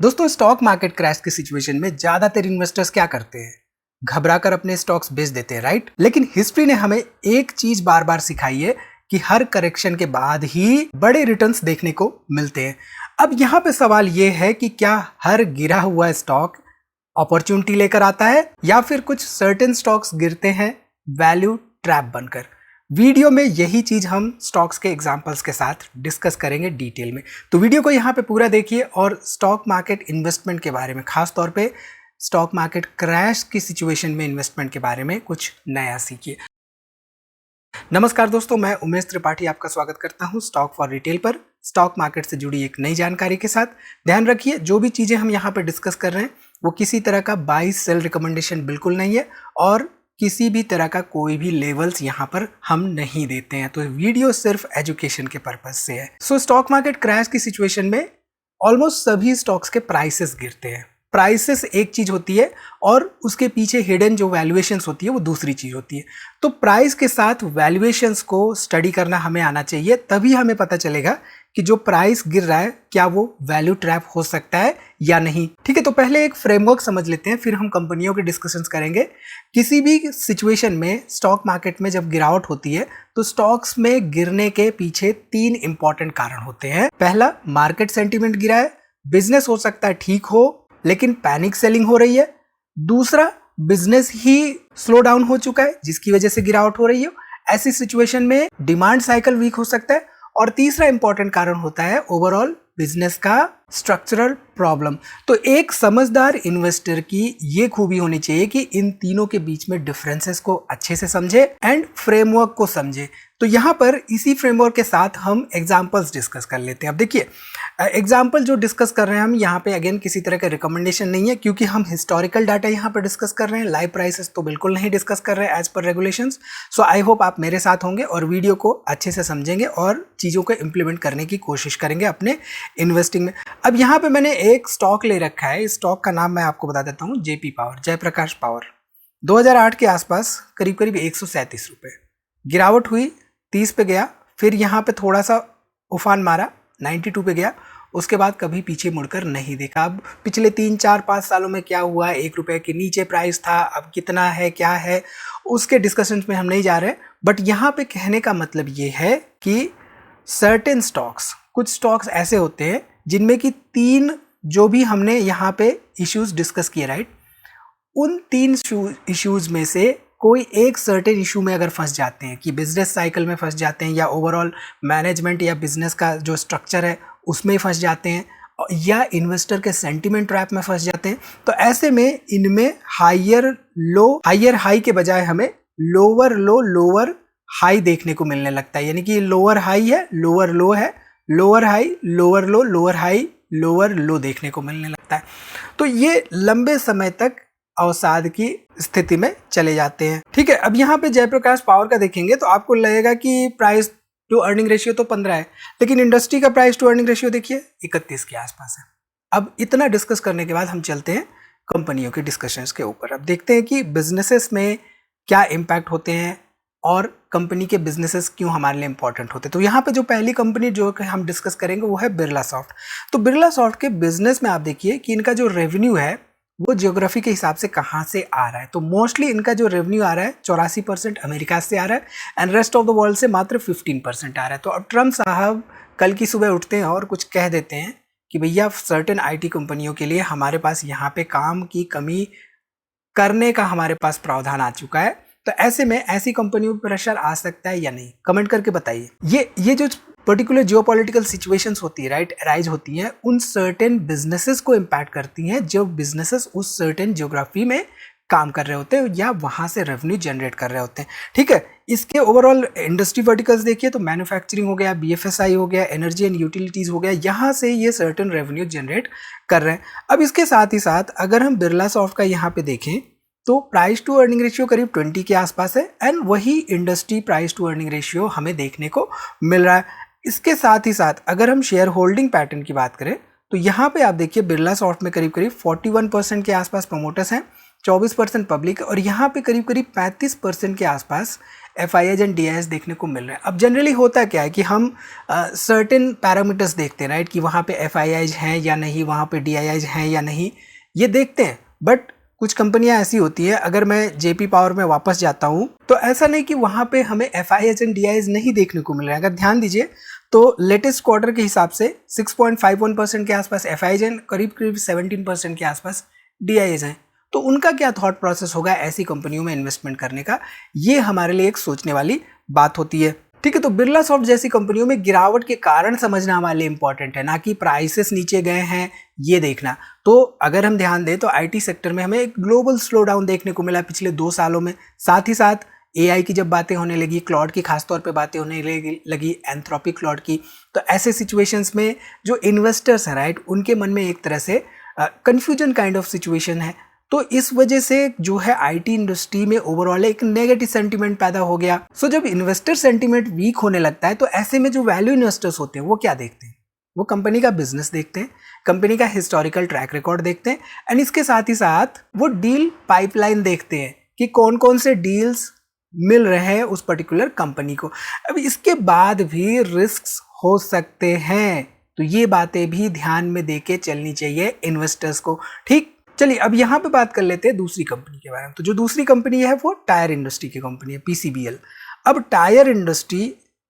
दोस्तों, stock market crash की situation में ज्यादातर इन्वेस्टर्स क्या करते हैं? घबरा कर अपने स्टॉक्स बेच देते हैं, राइट? लेकिन हिस्ट्री ने हमें एक चीज बार बार सिखाई है कि हर करेक्शन के बाद ही बड़े रिटर्न्स देखने को मिलते हैं। अब यहाँ पे सवाल ये है कि क्या हर गिरा हुआ स्टॉक अपॉर्चुनिटी लेकर आता है या फिर कुछ सर्टेन स्टॉक्स गिरते हैं वैल्यू ट्रैप बनकर। वीडियो में यही चीज हम स्टॉक्स के एग्जांपल्स के साथ डिस्कस करेंगे डिटेल में। तो वीडियो को यहाँ पे पूरा देखिए और स्टॉक मार्केट इन्वेस्टमेंट के बारे में, खास तौर पे स्टॉक मार्केट क्रैश की सिचुएशन में इन्वेस्टमेंट के बारे में कुछ नया सीखिए। नमस्कार दोस्तों, मैं उमेश त्रिपाठी आपका स्वागत करता हूं स्टॉक फॉर रिटेल पर, स्टॉक मार्केट से जुड़ी एक नई जानकारी के साथ। ध्यान रखिए, जो भी चीजें हम यहाँ पे डिस्कस कर रहे हैं वो किसी तरह का बाई सेल रिकमेंडेशन बिल्कुल नहीं है और किसी भी तरह का कोई भी लेवल्स यहाँ पर हम नहीं देते हैं। तो वीडियो सिर्फ एजुकेशन के पर्पज से है। सो स्टॉक मार्केट क्रैश की सिचुएशन में ऑलमोस्ट सभी स्टॉक्स के प्राइसेस गिरते हैं। प्राइसेस एक चीज होती है और उसके पीछे हिडन जो वैल्यूएशंस होती है वो दूसरी चीज होती है। तो प्राइस के साथ वैल्यूएशंस को स्टडी करना हमें आना चाहिए, तभी हमें पता चलेगा कि जो प्राइस गिर रहा है क्या वो वैल्यू ट्रैप हो सकता है या नहीं। ठीक है, तो पहले एक फ्रेमवर्क समझ लेते हैं, फिर हम कंपनियों के डिस्कशंस करेंगे। किसी भी सिचुएशन में स्टॉक मार्केट में जब गिरावट होती है तो स्टॉक्स में गिरने के पीछे तीन इंपॉर्टेंट कारण होते हैं। पहला, मार्केट सेंटीमेंट गिरा है, बिजनेस हो सकता है ठीक हो लेकिन पैनिक सेलिंग हो रही है। दूसरा, बिजनेस ही स्लो डाउन हो चुका है जिसकी वजह से गिरावट हो रही है। ऐसी सिचुएशन में डिमांड साइकिल वीक हो सकता है। और तीसरा इंपॉर्टेंट कारण होता है ओवरऑल बिजनेस का स्ट्रक्चरल प्रॉब्लम। तो एक समझदार इन्वेस्टर की ये खूबी होनी चाहिए कि इन तीनों के बीच में डिफरेंसेस को अच्छे से समझे एंड फ्रेमवर्क को समझे। तो यहाँ पर इसी फ्रेमवर्क के साथ हम एग्जांपल्स डिस्कस कर लेते हैं। अब देखिए, एग्जाम्पल जो डिस्कस कर रहे हैं हम यहाँ पे अगेन किसी तरह का रिकमेंडेशन नहीं है, क्योंकि हम हिस्टोरिकल डाटा यहाँ पे डिस्कस कर रहे हैं। लाइव प्राइसेस तो बिल्कुल नहीं डिस्कस कर रहे हैं as per regulations. So I hope आप मेरे साथ होंगे और वीडियो को अच्छे से समझेंगे और चीज़ों को इम्प्लीमेंट करने की कोशिश करेंगे अपने इन्वेस्टिंग में। अब यहाँ पे मैंने एक स्टॉक ले रखा है। इस स्टॉक का नाम मैं आपको बता देता हूँ, जेपी पावर, जयप्रकाश पावर। 2008 के आसपास करीब करीब 137 रुपये गिरावट हुई, 30 पे गया, फिर यहाँ पे थोड़ा सा उफान मारा, 92 पे गया। उसके बाद कभी पीछे मुड़कर नहीं देखा। अब पिछले 3-4-5 सालों में क्या हुआ, 1 रुपये के नीचे प्राइस था, अब कितना है क्या है उसके डिस्कशंस में हम नहीं जा रहे। बट यहाँ पे कहने का मतलब ये है कि सर्टेन स्टॉक्स, कुछ स्टॉक्स ऐसे होते हैं जिनमें कि तीन जो भी हमने यहाँ पे इश्यूज डिस्कस किए, राइट, उन तीन इश्यूज में से कोई एक सर्टेन इशू में अगर फंस जाते हैं कि बिजनेस साइकिल में फंस जाते हैं या ओवरऑल मैनेजमेंट या बिजनेस का जो स्ट्रक्चर है उसमें फंस जाते हैं या इन्वेस्टर के सेंटीमेंट ट्रैप में फंस जाते हैं, तो ऐसे में इनमें हायर हाई के बजाय हमें लोअर लो लोअर हाई देखने को मिलने लगता है। यानी कि लोअर हाई है, लोअर लो है, लोअर हाई, लोअर लो, लोअर हाई, लोअर लो देखने को मिलने लगता है। तो ये लंबे समय तक अवसाद की स्थिति में चले जाते हैं। ठीक है, अब यहाँ पे जयप्रकाश पावर का देखेंगे तो आपको लगेगा कि प्राइस टू अर्निंग रेशियो तो 15 है, लेकिन इंडस्ट्री का प्राइस टू अर्निंग रेशियो देखिए 31 के आसपास है। अब इतना डिस्कस करने के बाद हम चलते हैं कंपनियों के डिस्कशंस के ऊपर। अब देखते हैं कि बिजनेसेस में क्या इम्पैक्ट होते हैं और कंपनी के बिजनेसेस क्यों हमारे लिए इंपॉर्टेंट होते हैं। तो यहाँ पे जो पहली कंपनी जो हम डिस्कस करेंगे वो है बिरला सॉफ्ट। तो बिरला सॉफ्ट के बिजनेस में आप देखिए कि इनका जो रेवेन्यू है वो जियोग्राफी के हिसाब से कहाँ से आ रहा है। तो मोस्टली इनका जो रेवेन्यू आ रहा है 84% अमेरिका से आ रहा है and rest of the world से मात्र 15% आ रहा है। तो अब ट्रम्प साहब कल की सुबह उठते हैं और कुछ कह देते हैं कि भैया सर्टेन आईटी कंपनियों के लिए हमारे पास यहाँ पे काम की कमी करने का हमारे पास प्रावधान आ चुका है। तो ऐसे में ऐसी कंपनियों पर प्रेशर आ सकता है या नहीं, कमेंट करके बताइए। ये जो पर्टिकुलर जियोपॉलिटिकल सिचुएशंस होती है, राइट, अराइज होती हैं, उन सर्टेन बिजनेसेस को इम्पैक्ट करती हैं जो बिजनेसेस उस सर्टेन जियोग्राफी में काम कर रहे होते हैं या वहां से रेवेन्यू जनरेट कर रहे होते हैं। ठीक है, इसके ओवरऑल इंडस्ट्री वर्टिकल्स देखिए तो मैन्युफैक्चरिंग हो गया, बीएफएसआई हो गया, एनर्जी एंड यूटिलिटीज हो गया, यहाँ से ये सर्टेन रेवेन्यू जनरेट कर रहे हैं। अब इसके साथ ही साथ अगर हम बिरला सॉफ्ट का यहाँ पे देखें तो प्राइस टू अर्निंग रेशियो करीब 20 के आसपास है एंड वही industry price to earning ratio हमें देखने को मिल रहा है। इसके साथ ही साथ अगर हम शेयर होल्डिंग पैटर्न की बात करें तो यहाँ पे आप देखिए बिरला सॉफ्ट में करीब करीब 41% के आसपास प्रमोटर्स हैं, 24% पब्लिक और यहाँ पे करीब करीब 35% के आसपास FIIs एंड DIs देखने को मिल रहे हैं। अब जनरली होता क्या है कि हम सर्टेन पैरामीटर्स देखते हैं, राइट, कि वहाँ पे FIIs हैं या नहीं, वहाँ पे DIIs हैं या नहीं, ये देखते हैं। बट कुछ कंपनियां ऐसी होती है, अगर मैं JP पावर में वापस जाता हूँ तो ऐसा नहीं कि वहाँ पे हमें FIIs एंड DIs नहीं देखने को मिल रहे हैं। अगर ध्यान दीजिए तो लेटेस्ट क्वार्टर के हिसाब से 6.51% के आसपास FIIs हैं, करीब करीब 17% के आसपास DIs हैं। तो उनका क्या थॉट प्रोसेस होगा ऐसी कंपनियों में इन्वेस्टमेंट करने का, ये हमारे लिए एक सोचने वाली बात होती है। ठीक है, तो बिरला सॉफ्ट जैसी कंपनियों में गिरावट के कारण समझना हमारे लिए इंपॉर्टेंट है, ना कि प्राइसेस नीचे गए हैं ये देखना। तो अगर हम ध्यान दें तो IT सेक्टर में हमें एक ग्लोबल स्लो डाउन देखने को मिला पिछले 2 सालों में। साथ ही साथ AI की जब बातें होने लगी, क्लाउड की खासतौर पे बातें होने लगी, एंथ्रोपिक क्लाउड की, तो ऐसे सिचुएशंस में जो इन्वेस्टर्स हैं, राइट, उनके मन में एक तरह से कंफ्यूजन काइंड ऑफ सिचुएशन है। तो इस वजह से जो है IT इंडस्ट्री में ओवरऑल एक नेगेटिव सेंटीमेंट पैदा हो गया। सो जब इन्वेस्टर सेंटीमेंट वीक होने लगता है तो ऐसे में जो वैल्यू इन्वेस्टर्स होते हैं वो क्या देखते हैं, वो कंपनी का बिजनेस देखते हैं, कंपनी का हिस्टोरिकल ट्रैक रिकॉर्ड देखते हैं, एंड इसके साथ ही साथ वो डील पाइपलाइन देखते हैं कि कौन कौन से डील्स मिल रहे हैं उस पर्टिकुलर कंपनी को। अब इसके बाद भी रिस्क्स हो सकते हैं, तो ये बातें भी ध्यान में देके चलनी चाहिए इन्वेस्टर्स को। ठीक, चलिए अब यहाँ पे बात कर लेते हैं दूसरी कंपनी के बारे में। तो जो दूसरी कंपनी है वो टायर इंडस्ट्री की कंपनी है, PCBL। अब टायर इंडस्ट्री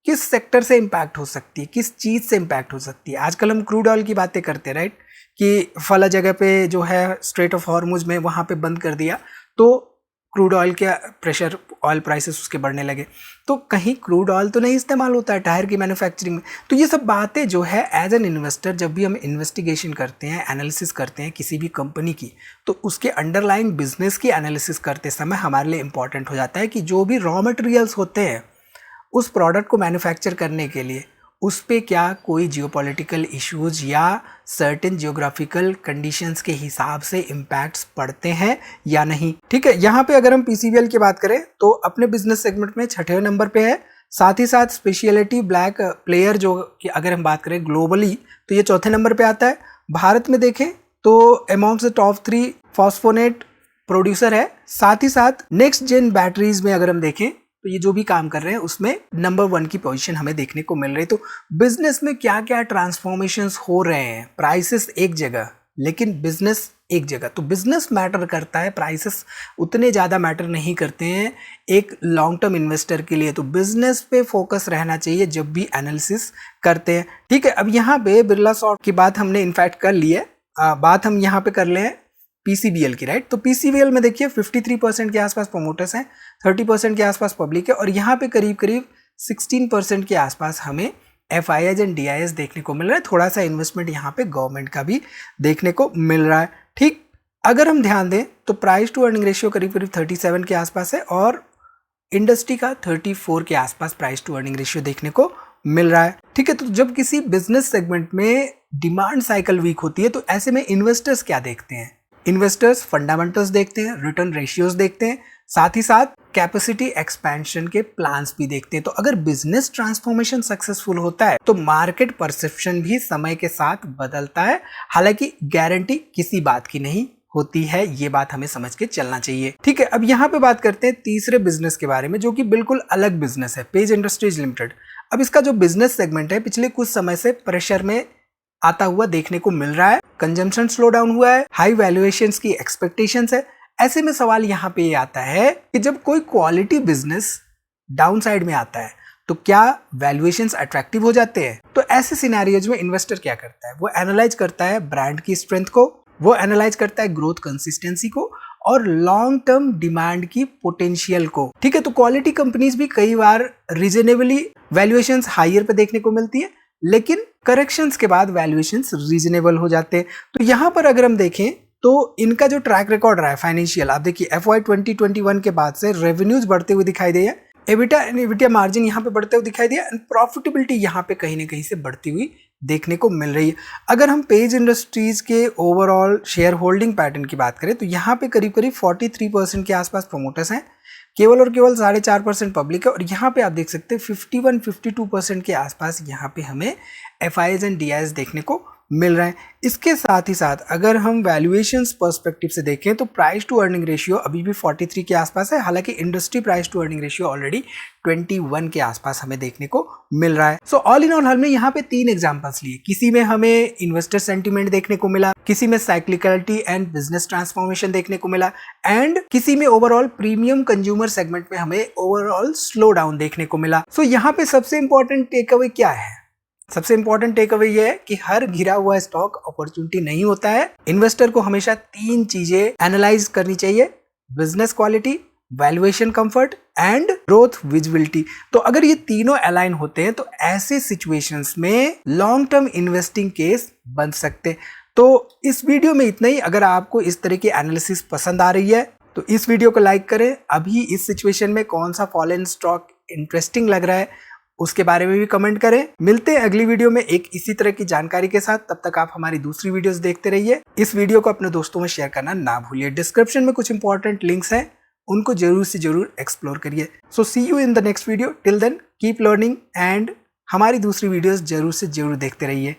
किस सेक्टर से इम्पैक्ट हो सकती है, किस चीज़ से इम्पैक्ट हो सकती है? आजकल हम क्रूड ऑयल की बातें करते हैं, राइट, कि फला जगह पे जो है स्ट्रेट ऑफ हॉर्मुज में वहाँ पे बंद कर दिया तो क्रूड ऑयल के प्रेशर, ऑयल प्राइसेस उसके बढ़ने लगे। तो कहीं क्रूड ऑयल तो नहीं इस्तेमाल होता है टायर की मैन्युफैक्चरिंग में। तो ये सब बातें जो है एज एन इन्वेस्टर जब भी हम इन्वेस्टिगेशन करते हैं, एनालिसिस करते हैं किसी भी कंपनी की, तो उसके अंडरलाइंग बिजनेस की एनालिसिस करते समय हमारे लिए इंपॉर्टेंट हो जाता है कि जो भी रॉ मटेरियल्स होते हैं उस प्रोडक्ट को मैन्युफैक्चर करने के लिए उस पे क्या कोई जियोपॉलिटिकल इश्यूज या सर्टेन जियोग्राफिकल कंडीशंस के हिसाब से इम्पैक्ट्स पड़ते हैं या नहीं। ठीक है, यहाँ पे अगर हम PCBL की बात करें तो अपने बिजनेस सेगमेंट में 6ठे नंबर पे है। साथ ही साथ स्पेशलिटी ब्लैक प्लेयर जो कि अगर हम बात करें ग्लोबली तो ये 4थे नंबर पे आता है। भारत में देखें तो अमॉन्ग्स द टॉप 3 फॉस्फोनेट प्रोड्यूसर है। साथ ही साथ नेक्स्ट जेन बैटरीज में अगर हम देखें तो ये जो भी काम कर रहे हैं उसमें नंबर 1 की पोजीशन हमें देखने को मिल रही है। तो बिजनेस में क्या क्या ट्रांसफॉर्मेशंस हो रहे हैं, प्राइसेस एक जगह लेकिन बिजनेस एक जगह। तो बिजनेस मैटर करता है, प्राइसेस उतने ज़्यादा मैटर नहीं करते हैं एक लॉन्ग टर्म इन्वेस्टर के लिए। तो बिजनेस पे फोकस रहना चाहिए जब भी एनालिसिस करते हैं। ठीक है, अब यहाँ पे बिरला सॉफ्ट की बात हमने इनफैक्ट कर ली है, बात हम यहाँ पे कर लें PCBL की, राइट। तो PCBL में देखिए 53% के आसपास प्रोमोटर्स हैं, 30% के आसपास पब्लिक है, और यहाँ पे करीब करीब 16% के आसपास हमें FIIs एंड DIs देखने को मिल रहा है। थोड़ा सा इन्वेस्टमेंट यहाँ पे गवर्नमेंट का भी देखने को मिल रहा है। ठीक, अगर हम ध्यान दें तो प्राइस टू अर्निंग रेशियो करीब करीब 37 के आसपास है और इंडस्ट्री का 34 के आसपास प्राइस टू अर्निंग रेशियो देखने को मिल रहा है। ठीक है, तो जब किसी बिजनेस सेगमेंट में डिमांड साइकिल वीक होती है तो ऐसे में इन्वेस्टर्स क्या देखते हैं? इन्वेस्टर्स फंडामेंटल्स देखते हैं, रिटर्न रेशियोज देखते हैं, साथ ही साथ कैपेसिटी एक्सपेंशन के प्लान्स भी देखते हैं। तो अगर बिजनेस ट्रांसफॉर्मेशन सक्सेसफुल होता है तो मार्केट परसेप्शन भी समय के साथ बदलता है। हालांकि गारंटी किसी बात की नहीं होती है, ये बात हमें समझ के चलना चाहिए। ठीक है, अब यहाँ पे बात करते हैं तीसरे बिजनेस के बारे में जो कि बिल्कुल अलग बिजनेस है, पेज इंडस्ट्रीज लिमिटेड। अब इसका जो बिजनेस सेगमेंट है पिछले कुछ समय से प्रेशर में आता हुआ देखने को मिल रहा है। कंजम्पशन स्लो डाउन हुआ है, हाई वैल्यूएशंस की एक्सपेक्टेशंस है। ऐसे में सवाल यहाँ पे ये आता है कि जब कोई क्वालिटी बिजनेस डाउन साइड में आता है तो क्या वैल्यूएशंस अट्रैक्टिव हो जाते हैं? तो ऐसे सिनेरियोज में इन्वेस्टर क्या करता है, वो एनालाइज करता है ब्रांड की स्ट्रेंथ को, वो एनालाइज करता है ग्रोथ कंसिस्टेंसी को और लॉन्ग टर्म डिमांड की पोटेंशियल को। ठीक है, तो क्वालिटी कंपनीज भी कई बार रीजनेबली वैल्यूएशंस हायर पे देखने को मिलती है, लेकिन करेक्शंस के बाद वैल्यूएशंस रीजनेबल हो जाते हैं। तो यहाँ पर अगर हम देखें तो इनका जो ट्रैक रिकॉर्ड रहा है फाइनेंशियल, आप देखिए FY 2021 के बाद से रेवेन्यूज बढ़ते हुए दिखाई दिए, एबिटा मार्जिन यहाँ पे बढ़ते हुए दिखाई दिया, एंड प्रॉफिटेबिलिटी यहाँ पे कहीं ना कहीं से बढ़ती हुई देखने को मिल रही है। अगर हम पेज इंडस्ट्रीज के ओवरऑल शेयर होल्डिंग पैटर्न की बात करें तो यहाँ पे करीब करीब 43% के आसपास प्रोमोटर्स हैं, केवल और केवल 4.5% पब्लिक है, और यहाँ पे आप देख सकते हैं 51-52% के आसपास यहाँ पे हमें FIIs एंड DIs देखने को मिल रहे हैं। इसके साथ ही साथ अगर हम वैल्यूएशंस पर्सपेक्टिव से देखें तो प्राइस टू अर्निंग रेशियो अभी भी 43 के आसपास है, हालांकि industry price to earning ratio already 21 के आसपास हमें देखने को मिल रहा है। सो ऑल इन ऑल हमने यहाँ पे 3 एग्जांपल्स लिए। किसी में हमें इन्वेस्टर सेंटिमेंट देखने को मिला, किसी में साइक्लिकलिटी एंड बिजनेस ट्रांसफॉर्मेशन देखने को मिला, एंड किसी में ओवरऑल प्रीमियम कंज्यूमर सेगमेंट में हमें ओवरऑल स्लो डाउन देखने को मिला। सो यहाँ पे सबसे इंपॉर्टेंट टेक अवे क्या है? सबसे इंपॉर्टेंट टेक अवे ये है कि हर गिरा हुआ स्टॉक अपॉर्चुनिटी नहीं होता है। इन्वेस्टर को हमेशा 3 चीजें एनालाइज करनी चाहिए: business quality, valuation comfort and growth visibility. तो अगर ये तीनों अलाइन होते हैं तो ऐसे सिचुएशंस में लॉन्ग टर्म इन्वेस्टिंग केस बन सकते। तो इस वीडियो में इतना ही। अगर आपको इस तरह की एनालिसिस पसंद आ रही है तो इस वीडियो को लाइक करें। अभी इस सिचुएशन में कौन सा फॉरेन स्टॉक इंटरेस्टिंग लग रहा है उसके बारे में भी कमेंट करें। मिलते हैं अगली वीडियो में एक इसी तरह की जानकारी के साथ। तब तक आप हमारी दूसरी वीडियोस देखते रहिए। इस वीडियो को अपने दोस्तों में शेयर करना ना भूलिए। डिस्क्रिप्शन में कुछ इंपॉर्टेंट लिंक्स हैं, उनको जरूर से जरूर एक्सप्लोर करिए। So see you in the next video. Till then keep learning and हमारी दूसरी वीडियोस जरूर से जरूर देखते रहिए।